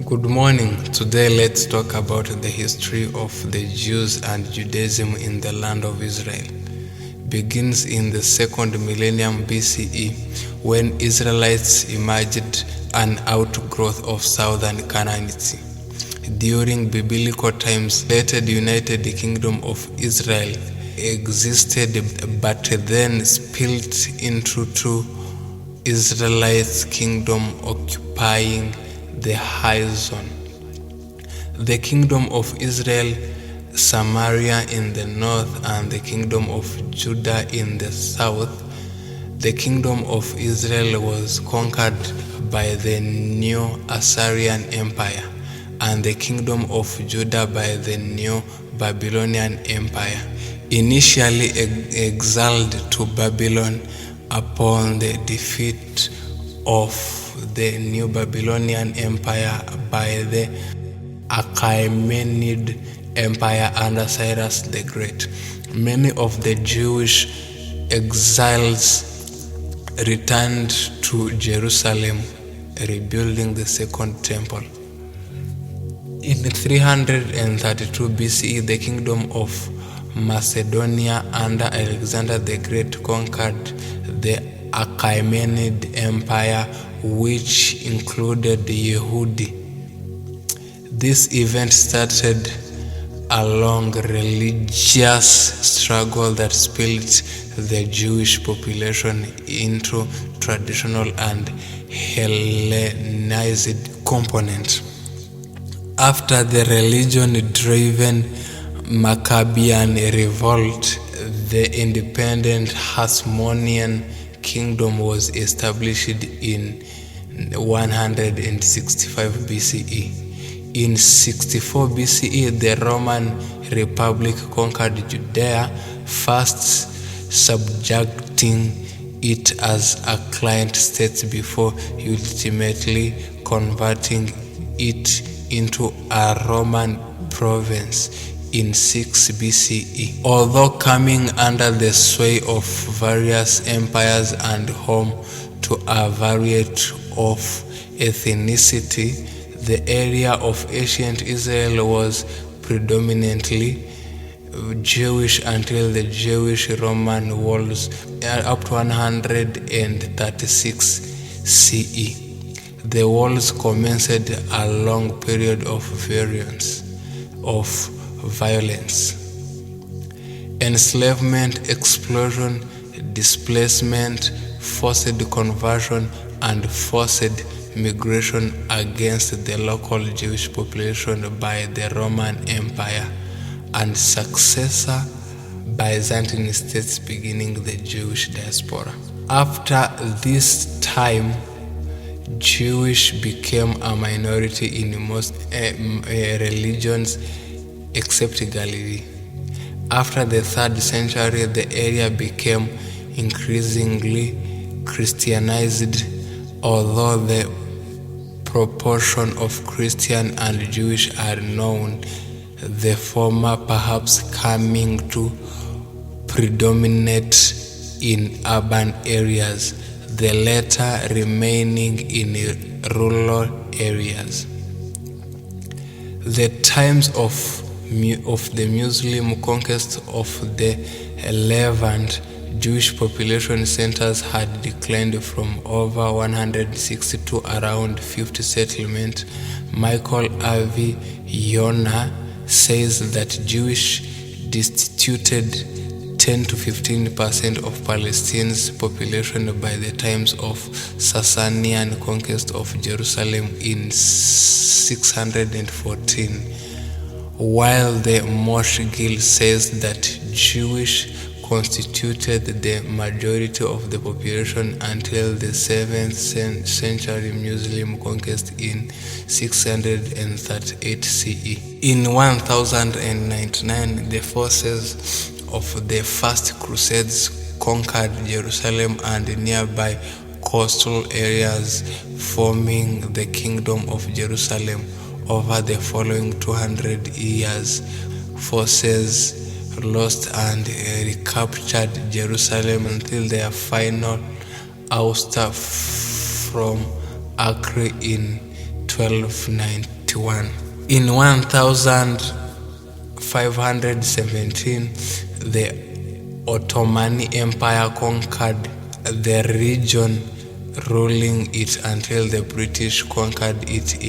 Good morning. Today let's talk about the history of the Jews and Judaism in the land of Israel. Begins in the second millennium BCE when Israelites emerged an outgrowth of southern Canaanite. During biblical times, the United Kingdom of Israel existed but then split into two Israelite kingdoms occupying the high zone. The kingdom of Israel, Samaria in the north, and the kingdom of Judah in the south. The kingdom of Israel was conquered by the new Assyrian Empire, and the kingdom of Judah by the new Babylonian Empire, initially exiled to Babylon upon the defeat of the new Babylonian Empire by the Achaemenid Empire under Cyrus the Great. Many of the Jewish exiles returned to Jerusalem, rebuilding the Second Temple. In 332 BCE, the kingdom of Macedonia under Alexander the Great conquered the Achaemenid Empire, which included Yehudi. This event started a long religious struggle that split the Jewish population into traditional and Hellenized components. After the religion-driven Maccabean revolt, the independent Hasmonean kingdom was established in 165 BCE. In 64 BCE, the Roman Republic conquered Judea, first subjecting it as a client state before ultimately converting it into a Roman province in 6 BCE. Although coming under the sway of various empires and home to a variety of ethnicity, the area of ancient Israel was predominantly Jewish until the Jewish-Roman wars up to 136 CE. The wars commenced a long period of violence, enslavement, explosion, displacement, forced conversion, and forced migration against the local Jewish population by the Roman Empire and successor Byzantine states, beginning the Jewish diaspora. After this time, Jewish became a minority in most religions except Galilee. After the 3rd century, the area became increasingly Christianized, although the proportion of Christian and Jewish are known, the former perhaps coming to predominate in urban areas, the latter remaining in rural areas. The times of the Muslim conquest of the Levant, Jewish population centers had declined from over 160 to around 50 settlements. Michael Avi Yonah says that Jewish destituted 10 to 15% of Palestine's population by the times of Sasanian conquest of Jerusalem in 614, while the Moshe Gil says that Jewish constituted the majority of the population until the 7th century Muslim conquest in 638 CE. In 1099, the forces of the First Crusades conquered Jerusalem and nearby coastal areas, forming the Kingdom of Jerusalem. Over the following 200 years, forces lost and recaptured Jerusalem until their final ouster from Acre in 1219. 81. In 1517, the Ottoman Empire conquered the region, ruling it until the British conquered it.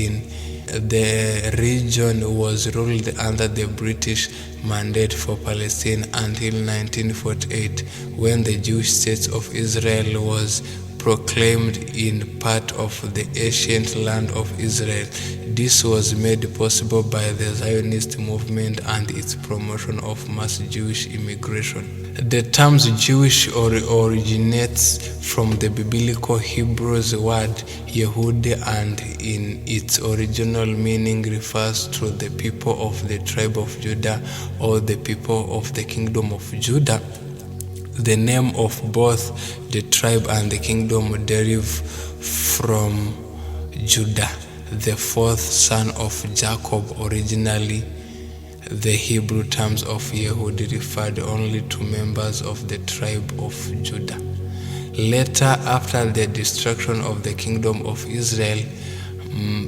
The region was ruled under the British Mandate for Palestine until 1948, when the Jewish state of Israel was proclaimed in part of the ancient land of Israel. This was made possible by the Zionist movement and its promotion of mass Jewish immigration. The term Jewish originates from the biblical Hebrew word Yehudi, and in its original meaning refers to the people of the tribe of Judah or the people of the kingdom of Judah. The name of both the tribe and the kingdom derive from Judah, the fourth son of Jacob. Originally, the Hebrew terms of Yehudi referred only to members of the tribe of Judah. Later, after the destruction of the kingdom of Israel,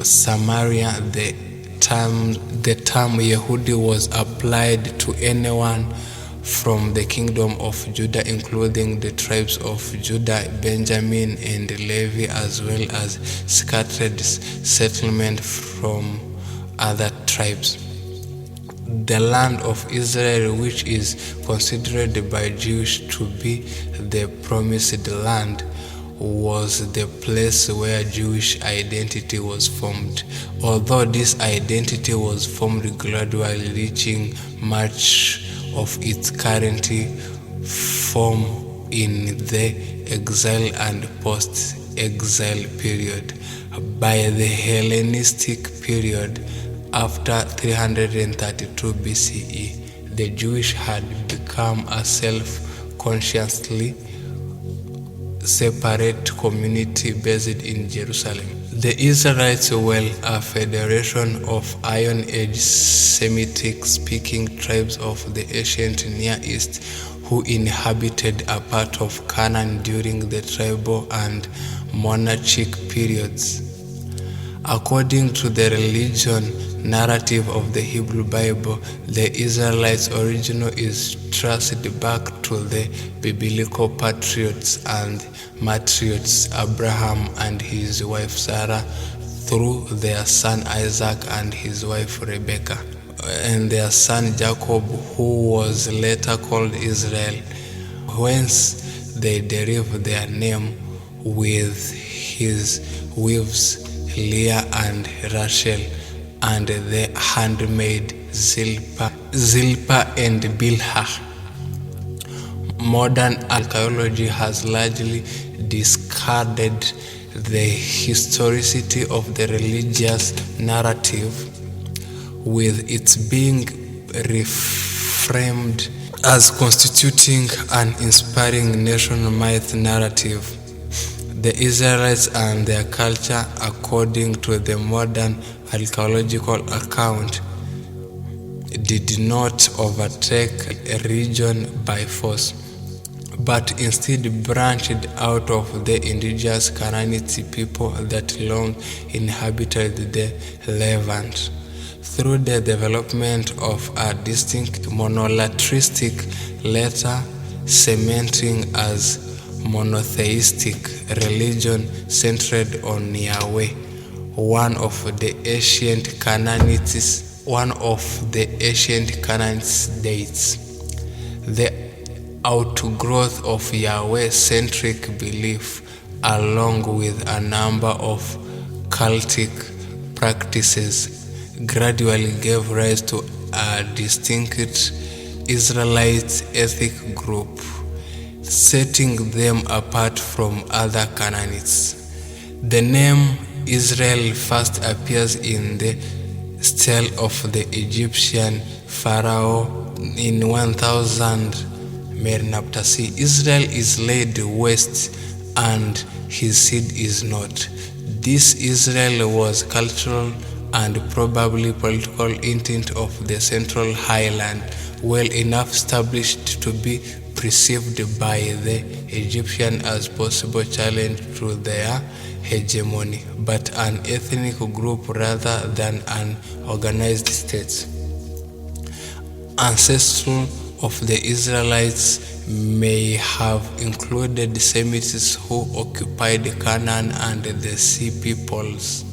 Samaria, the term Yehudi was applied to anyone from the kingdom of Judah, including the tribes of Judah, Benjamin, and Levi, as well as scattered settlements from other tribes. The land of Israel, which is considered by Jews to be the promised land, was the place where Jewish identity was formed. Although this identity was formed gradually, reaching much of its current form in the exile and post-exile period. By the Hellenistic period, after 332 BCE, the Jewish had become a self-consciously separate community based in Jerusalem. The Israelites were a federation of Iron Age Semitic-speaking tribes of the ancient Near East who inhabited a part of Canaan during the tribal and monarchic periods. According to the religion narrative of the Hebrew Bible, the Israelites' origin is traced back to the biblical patriarchs and matriarchs Abraham and his wife Sarah, through their son Isaac and his wife Rebekah, and their son Jacob, who was later called Israel, whence they derive their name with his wives Leah and Rachel, and the handmaid Zilpah and Bilhah. Modern archaeology has largely discarded the historicity of the religious narrative, with its being reframed as constituting an inspiring nation myth narrative. The Israelites and their culture, according to the modern archaeological account, did not overtake a region by force, but instead branched out of the indigenous Canaanite people that long inhabited the Levant. Through the development of a distinct monotheistic, later cementing as monotheistic religion centered on Yahweh, one of the ancient Canaanite deities. The outgrowth of Yahweh-centric belief, along with a number of cultic practices, gradually gave rise to a distinct Israelite ethnic group, setting them apart from other Canaanites. The name Israel first appears in the stele of the Egyptian pharaoh in 1000 Merneptah. Israel is laid waste and his seed is not. This Israel was cultural and probably political intent of the Central Highland, well enough established to be perceived by the Egyptians as possible challenge to their hegemony, but an ethnic group rather than an organized state. Ancestors of the Israelites may have included Semites who occupied Canaan and the Sea Peoples.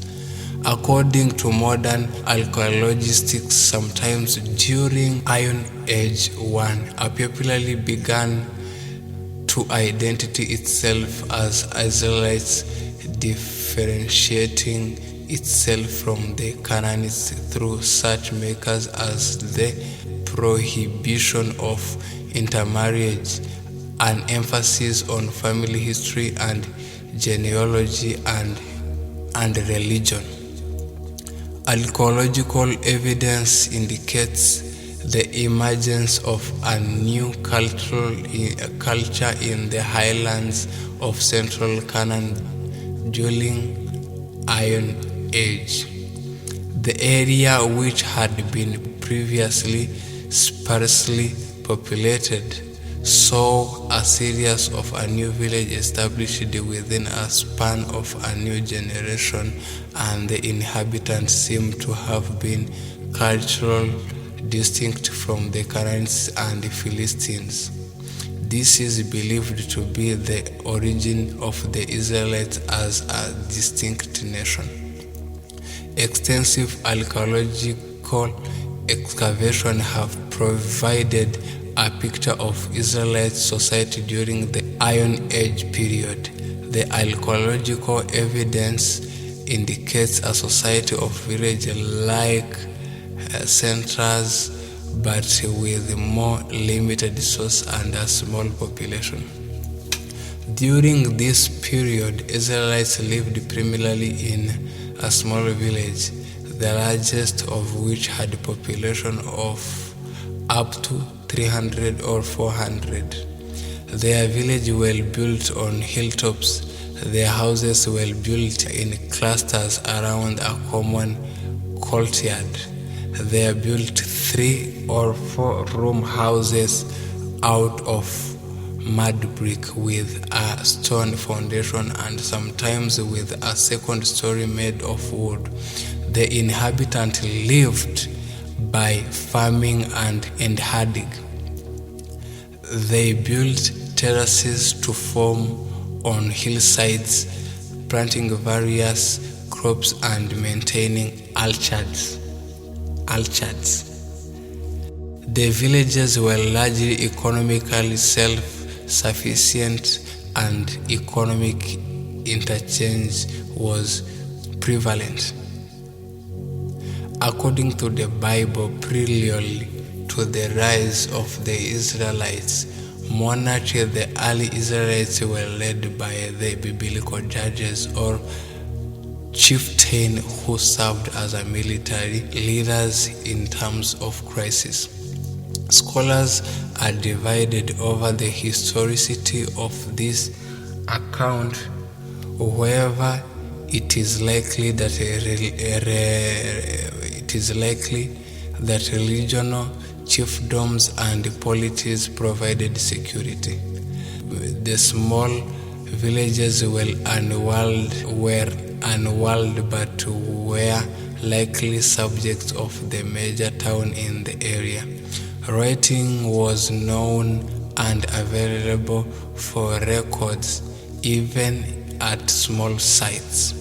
According to modern archaeologists, sometimes during Iron Age 1, a popularly began to identity itself as Israelites, differentiating itself from the Canaanites through such makers as the prohibition of intermarriage, an emphasis on family history and genealogy and religion. Archaeological evidence indicates the emergence of a new culture in the highlands of central Canaan during Iron Age. The area, which had been previously sparsely populated, saw a series of a new village established within a span of a new generation, and the inhabitants seem to have been culturally distinct from the Canaanites and the Philistines. This is believed to be the origin of the Israelites as a distinct nation. Extensive archaeological excavations have provided a picture of Israelite society during the Iron Age period. The archaeological evidence indicates a society of village-like centers, but with more limited resources and a small population. During this period, Israelites lived primarily in a small village, the largest of which had a population of up to 300 or 400. Their villages were built on hilltops. Their houses were built in clusters around a common courtyard. They built 3 or 4 room houses out of mud brick with a stone foundation and sometimes with a second story made of wood. The inhabitants lived by farming and herding. They built terraces to form on hillsides, planting various crops and maintaining orchards. The villages were largely economically self-sufficient, and economic interchange was prevalent. According to the Bible, prelude to the rise of the Israelites monarchy, the early Israelites were led by the biblical judges or chieftains who served as military leaders in times of crisis. Scholars are divided over the historicity of this account. However, it is likely that regional chiefdoms and polities provided security. The small villages were unwalled but were likely subjects of the major town in the area. Writing was known and available for records even at small sites.